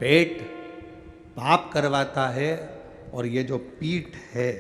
पेट पाप करवाता है और ये जो पीठ है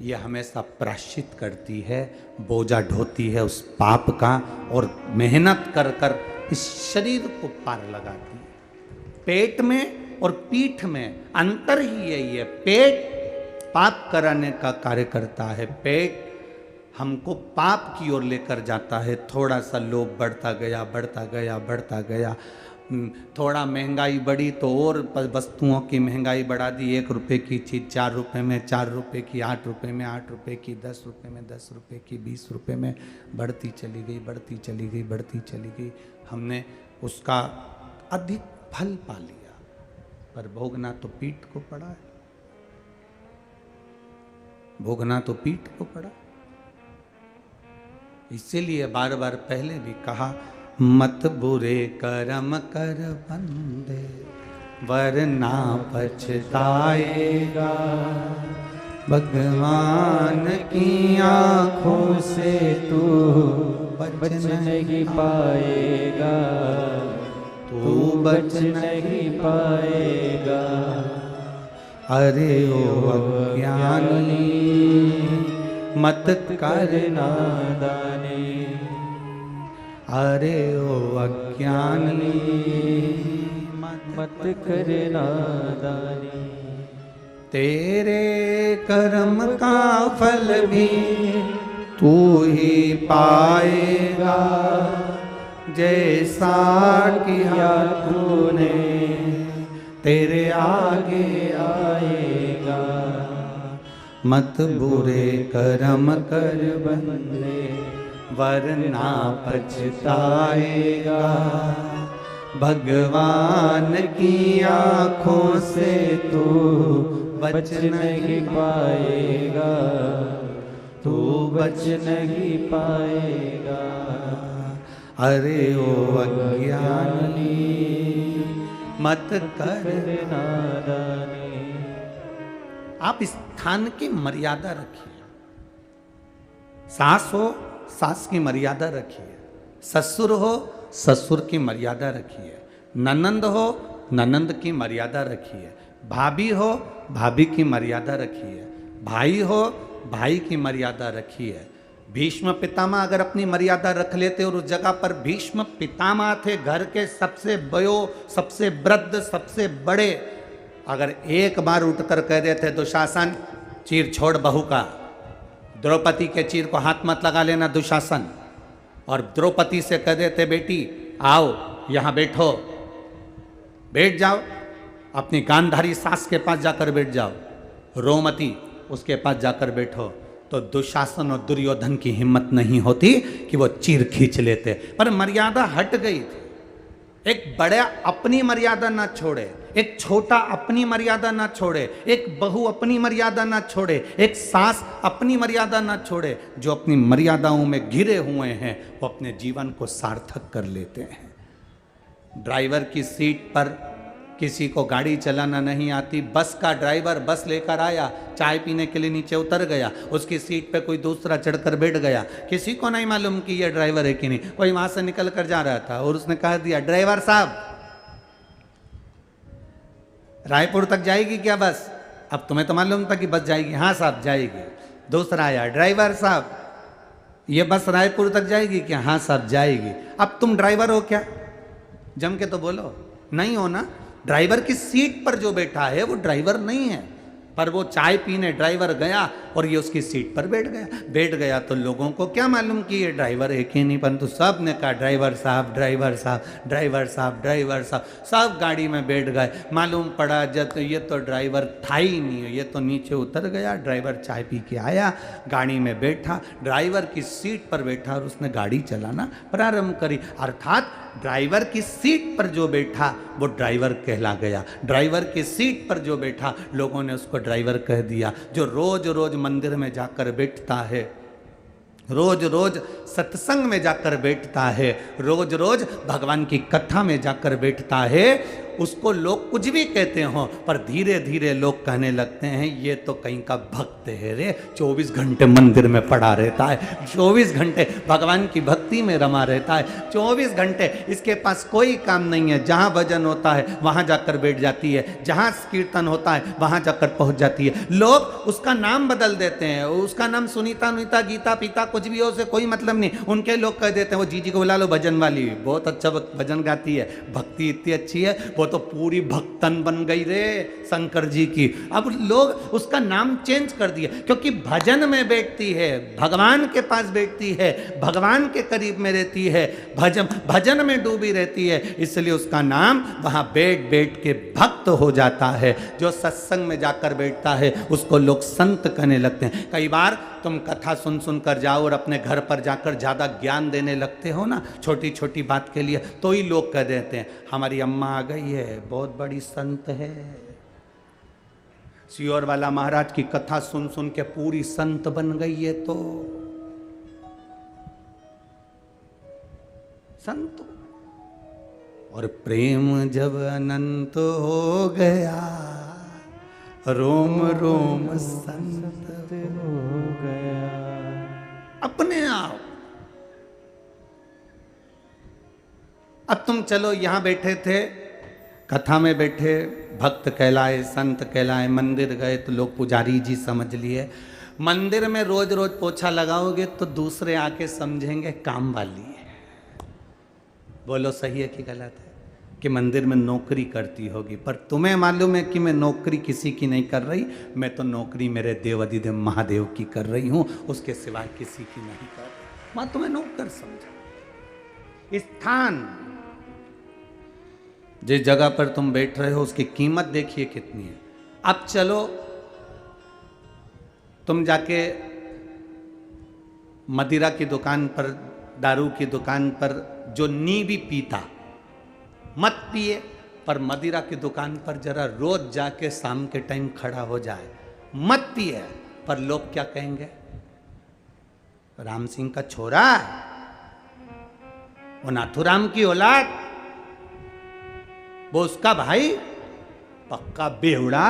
ये हमेशा प्रायश्चित करती है, बोझा ढोती है उस पाप का और मेहनत कर कर इस शरीर को पार लगाती है। पेट में और पीठ में अंतर ही यही है। पेट पाप कराने का कार्य करता है, पेट हमको पाप की ओर लेकर जाता है। थोड़ा सा लोभ बढ़ता गया बढ़ता गया बढ़ता गया, थोड़ा महंगाई बढ़ी तो और वस्तुओं की महंगाई बढ़ा दी। 1 रुपए की चीज़ 4 रुपए में, 4 रुपए की 8 रुपए में, 8 रुपए की 10 रुपए में, 10 रुपए की 20 रुपए में बढ़ती चली गई बढ़ती चली गई बढ़ती चली गई। हमने उसका अधिक फल पा लिया, पर भोगना तो पीठ को पड़ा है, भोगना तो पीठ को पड़ा। इसीलिए बार बार पहले भी कहा, मत बुरे कर्म कर बंदे वरना पछताएगा, भगवान की आंखों से तू बच नहीं पाएगा, तू बच नहीं पाएगा। अरे ओ अज्ञानी मत कर नादानी, अरे ओ अज्ञानी मत कर नादानी। तेरे कर्म का फल भी तू ही पाएगा, जैसा किया तूने तेरे आगे आएगा। मत बुरे कर्म कर बंदे वरना पछताएगा, भगवान की आंखों से तू बच नहीं पाएगा, तू बच नहीं पाएगा। अरे ओ अज्ञानी मत कर नादानी। आप इस स्थान की मर्यादा रखिए। सास हो सास की मर्यादा रखिए, ससुर हो ससुर की मर्यादा रखिए, ननंद हो ननंद की मर्यादा रखिए, भाभी हो भाभी की मर्यादा रखिए, भाई हो भाई की मर्यादा रखिए। भीष्म पितामह अगर अपनी मर्यादा रख लेते और उस जगह पर भीष्म पितामह थे, घर के सबसे बयो सबसे वृद्ध सबसे बड़े, अगर एक बार उठकर कह देते दुशासन चीर छोड़ बहू का, द्रौपदी के चीर को हाथ मत लगा लेना दुशासन, और द्रौपदी से कह देते बेटी आओ यहाँ बैठो, बैठ जाओ, अपनी गांधारी सास के पास जाकर बैठ जाओ, रोमती उसके पास जाकर बैठो, तो दुशासन और दुर्योधन की हिम्मत नहीं होती कि वो चीर खींच लेते। पर मर्यादा हट गई थी। एक बड़ा अपनी मर्यादा ना छोड़े, एक छोटा अपनी मर्यादा ना छोड़े, एक बहू अपनी मर्यादा ना छोड़े, एक सास अपनी मर्यादा ना छोड़े। जो अपनी मर्यादाओं में घिरे हुए हैं वो अपने जीवन को सार्थक कर लेते हैं। ड्राइवर की सीट पर किसी को गाड़ी चलाना नहीं आती, बस का ड्राइवर बस लेकर आया, चाय पीने के लिए नीचे उतर गया, उसकी सीट पे कोई दूसरा चढ़कर बैठ गया, किसी को नहीं मालूम कि ये ड्राइवर है कि नहीं। कोई वहां से निकल कर जा रहा था और उसने कह दिया ड्राइवर साहब रायपुर तक जाएगी क्या बस? अब तुम्हें तो मालूम था कि बस जाएगी। हाँ साहब जाएगी। दूसरा आया ड्राइवर साहब ये बस रायपुर तक जाएगी क्या? हाँ साहब जाएगी। अब तुम ड्राइवर हो क्या? जम के तो बोलो, नहीं हो ना। ड्राइवर की सीट पर जो बैठा है वो ड्राइवर नहीं है, पर वो चाय पीने ड्राइवर गया और ये उसकी सीट पर बैठ गया तो लोगों को क्या मालूम कि ये ड्राइवर है कि नहीं, परंतु सब ने कहा ड्राइवर साहब ड्राइवर साहब ड्राइवर साहब ड्राइवर साहब। सब गाड़ी में बैठ गए। मालूम पड़ा जब तो ये तो ड्राइवर था ही नहीं, ये तो नीचे उतर गया। ड्राइवर चाय पी के आया, गाड़ी में बैठा, ड्राइवर की सीट पर बैठा और उसने गाड़ी चलाना प्रारंभ करी। अर्थात ड्राइवर की सीट पर जो बैठा वो ड्राइवर कहला गया। ड्राइवर की सीट पर जो बैठा लोगों ने उसको ड्राइवर कह दिया। जो रोज रोज मंदिर में जाकर बैठता है, रोज रोज सत्संग में जाकर बैठता है, रोज रोज भगवान की कथा में जाकर बैठता है, उसको लोग कुछ भी कहते हो, पर धीरे धीरे लोग कहने लगते हैं ये तो कहीं का भक्त है रे, 24 घंटे मंदिर में पड़ा रहता है, 24 घंटे भगवान की भक्ति में रमा रहता है, 24 घंटे इसके पास कोई काम नहीं है, जहाँ भजन होता है वहाँ जाकर बैठ जाती है, जहाँ कीर्तन होता है वहाँ जाकर पहुँच जाती है। लोग उसका नाम बदल देते हैं, उसका नाम सुनीता नुनीता गीता पीता कुछ भी हो, उसे कोई मतलब नहीं, उनके लोग कह देते हैं वो जीजी को बुला लो, भजन वाली बहुत अच्छा भजन गाती है, भक्ति इतनी अच्छी है, वो तो पूरी भक्तन बन गई रे शंकर जी की। अब लोग उसका नाम चेंज कर दिया, क्योंकि भजन में बैठती है, भगवान के पास बैठती है, भगवान के करीब में रहती है, भजन में डूबी रहती है, इसलिए उसका नाम वहां बैठ बैठ के भक्त हो जाता है। जो सत्संग में जाकर बैठता है उसको लोग संत कहने लगते हैं। कई बार तुम कथा सुन सुन कर जाओ और अपने घर पर जाकर ज़्यादा ज्ञान देने लगते हो ना, छोटी छोटी बात के लिए, तो ही लोग कह देते हैं हमारी अम्मा आ गई है, बहुत बड़ी संत है। सियोर वाला महाराज की कथा सुन सुन के पूरी संत बन गई है, तो संत। और प्रेम जब अनंत हो गया, रोम रोम संत हो गया अपने आप। अब तुम चलो, यहां बैठे थे, कथा में बैठे, भक्त कहलाए, संत कहलाए, मंदिर गए तो लोग पुजारी जी समझ लिए। मंदिर में रोज रोज पोछा लगाओगे तो दूसरे आके समझेंगे काम वाली है। बोलो सही है कि गलत है? कि मंदिर में नौकरी करती होगी, पर तुम्हें मालूम है कि मैं नौकरी किसी की नहीं कर रही, मैं तो नौकरी मेरे देवाधिदेव महादेव की कर रही हूं, उसके सिवाय किसी की नहीं कर रही। मैं तुम्हें नौकर समझा। स्थान, जिस जगह पर तुम बैठ रहे हो उसकी कीमत देखिए कितनी है। अब चलो, तुम जाके मदिरा की दुकान पर, दारू की दुकान पर जो नी भी पीता, मत पिए, पर मदिरा की दुकान पर जरा रोज जाके शाम के टाइम खड़ा हो जाए, मत पिए, पर लोग क्या कहेंगे? राम सिंह का छोरा, वो नाथुराम की औलाद, वो उसका भाई, पक्का बेहुड़ा,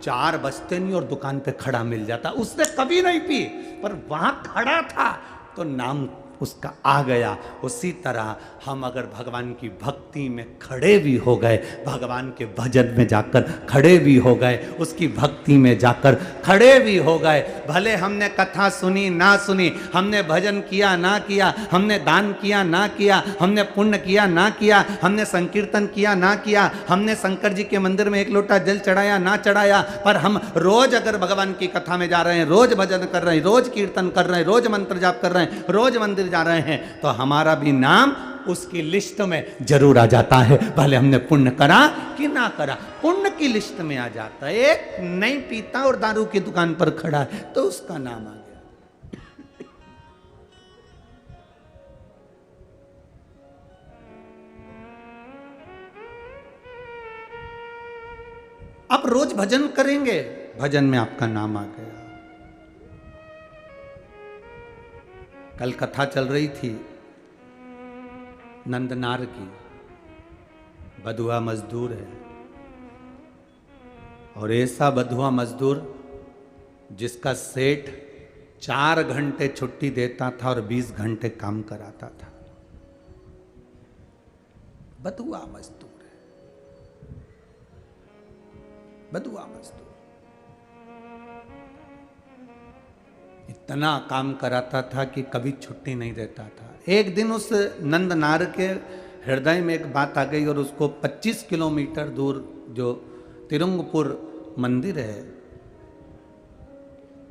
4 बजते नहीं और दुकान पे खड़ा मिल जाता। उसने कभी नहीं पी, पर वहां खड़ा था तो नाम उसका आ गया। उसी तरह हम अगर भगवान की भक्ति में खड़े भी हो गए, भगवान के भजन में जाकर खड़े भी हो गए, उसकी भक्ति में जाकर खड़े भी हो गए, भले हमने कथा सुनी ना सुनी, हमने भजन किया ना किया, हमने दान किया ना किया, हमने पुण्य किया ना किया, हमने संकीर्तन किया ना किया, हमने शंकर जी के मंदिर में 1 लोटा जल चढ़ाया ना चढ़ाया, पर हम रोज अगर भगवान की कथा में जा रहे हैं, रोज भजन कर रहे हैं, रोज कीर्तन कर रहे हैं, रोज मंत्र जाप कर रहे हैं, रोज मंदिर जा रहे हैं, तो हमारा भी नाम उसकी लिस्ट में जरूर आ जाता है, भले हमने पुण्य करा कि ना करा, पुण्य की लिस्ट में आ जाता है। एक नहीं पीता और दारू की दुकान पर खड़ा है तो उसका नाम आ गया। आप रोज भजन करेंगे, भजन में आपका नाम आ गया। कल कथा चल रही थी नंदनार की, बधुआ मजदूर है, और ऐसा बधुआ मजदूर जिसका सेठ 4 घंटे छुट्टी देता था और 20 घंटे काम कराता था। बधुआ मजदूर है, बधुआ मजदूर, इतना काम कराता था कि कभी छुट्टी नहीं देता था। एक दिन उस नंदनार के हृदय में एक बात आ गई और उसको 25 किलोमीटर दूर जो तिरुंगपुर मंदिर है,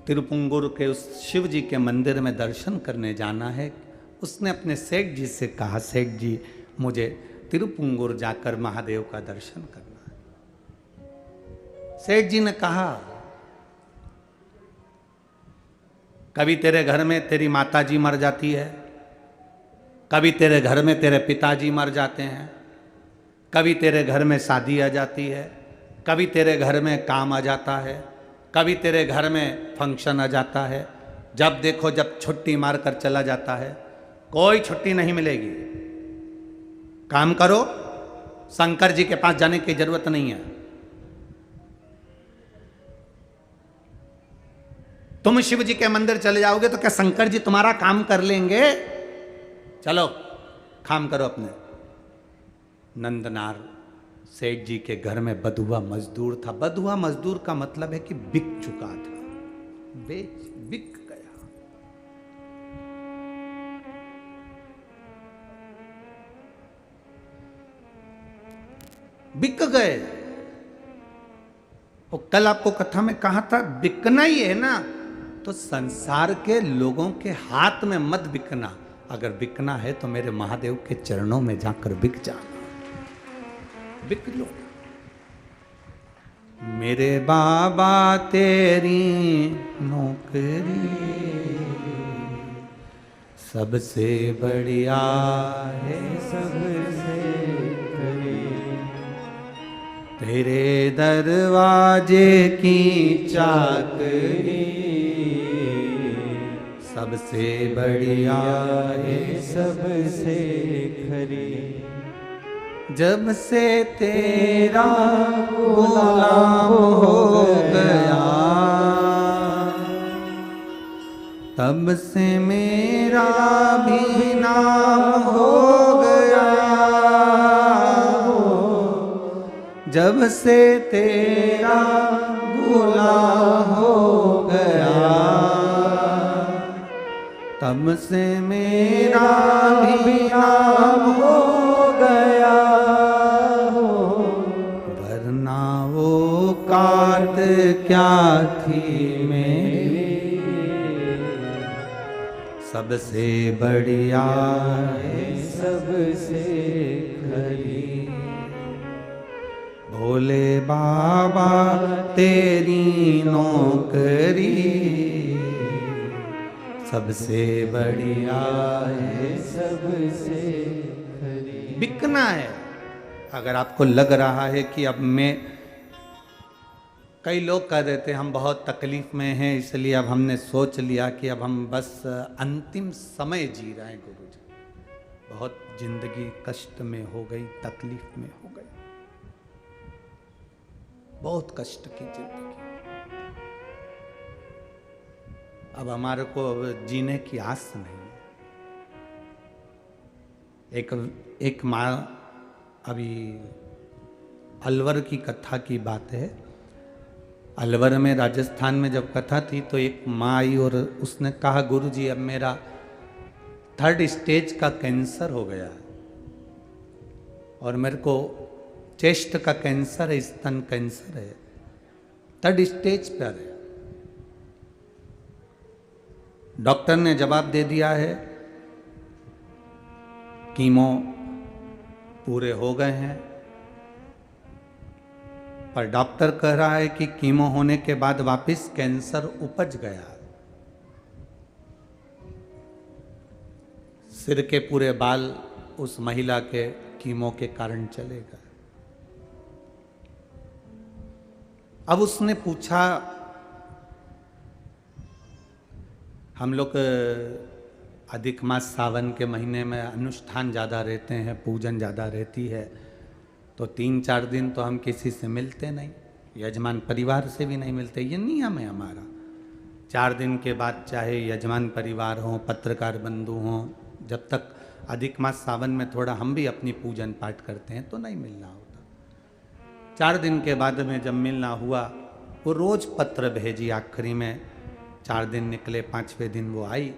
तिरुपुंगुर के उस शिव जी के मंदिर में दर्शन करने जाना है। उसने अपने सेठ जी से कहा, सेठ जी मुझे तिरुपुंगुर जाकर महादेव का दर्शन करना है। सेठ जी ने कहा, कभी तेरे घर में तेरी माता जी मर जाती है, कभी तेरे घर में तेरे पिताजी मर जाते हैं, कभी तेरे घर में शादी आ जाती है, कभी तेरे घर में काम आ जाता है, कभी तेरे घर में फंक्शन आ जाता है, जब देखो जब छुट्टी मार कर चला जाता है, कोई छुट्टी नहीं मिलेगी। काम करो, शंकर जी के पास जाने की जरूरत नहीं है। तुम शिव जी के मंदिर चले जाओगे तो क्या शंकर जी तुम्हारा काम कर लेंगे? चलो काम करो अपने। नंदनार सेठ जी के घर में बधुआ मजदूर था। बधुआ मजदूर का मतलब है कि बिक चुका था, बिक गया। बिक गए। और कल आपको कथा में कहा था बिकना ही है ना, तो संसार के लोगों के हाथ में मत बिकना। अगर बिकना है तो मेरे महादेव के चरणों में जाकर बिक जाना, बिक लो। मेरे बाबा तेरी नौकरी सबसे बढ़िया है, सबसे तेरे दरवाजे की चाकरी सबसे बढ़िया है, सबसे खरी। जब से तेरा गुलाम हो गया तब से मेरा भी नाम हो गया। जब से तेरा गुलाम हो गया तब से मेरा भी नाम हो गया। वरना वो काट क्या थी मेरी, सबसे बढ़िया है, सबसे खरी। भोले बाबा तेरी नौकरी सबसे बढ़िया है, सबसे खरी। बिकना है। अगर आपको लग रहा है कि अब मैं, कई लोग कह रहे थे हम बहुत तकलीफ में हैं इसलिए अब हमने सोच लिया कि अब हम बस अंतिम समय जी रहे हैं। गुरु जी, बहुत जिंदगी कष्ट में हो गई, तकलीफ में हो गई, बहुत कष्ट की जिंदगी। अब हमारे को जीने की आस नहीं है। एक माँ, अभी अलवर की कथा की बात है। अलवर में राजस्थान में जब कथा थी तो एक माँ आई और उसने कहा गुरु जी अब मेरा 3rd स्टेज का कैंसर हो गया है और मेरे को चेस्ट का कैंसर है, स्तन कैंसर है, 3rd स्टेज पर है। डॉक्टर ने जवाब दे दिया है कीमो पूरे हो गए हैं, पर डॉक्टर कह रहा है कि कीमो होने के बाद वापस कैंसर उपज गया। सिर के पूरे बाल उस महिला के कीमो के कारण चले गए। अब उसने पूछा, हम लोग अधिक मास सावन के महीने में अनुष्ठान ज़्यादा रहते हैं, पूजन ज़्यादा रहती है, तो 3-4 दिन तो हम किसी से मिलते नहीं, यजमान परिवार से भी नहीं मिलते। ये नियम है हमारा। 4 दिन के बाद चाहे यजमान परिवार हो, पत्रकार बंधु हों, जब तक अधिक मास सावन में थोड़ा हम भी अपनी पूजन पाठ करते हैं तो नहीं मिलना होता। 4 दिन के बाद में जब मिलना हुआ, वो रोज़ पत्र भेजी। आखिरी में 4 दिन निकले, 5वें दिन वो आई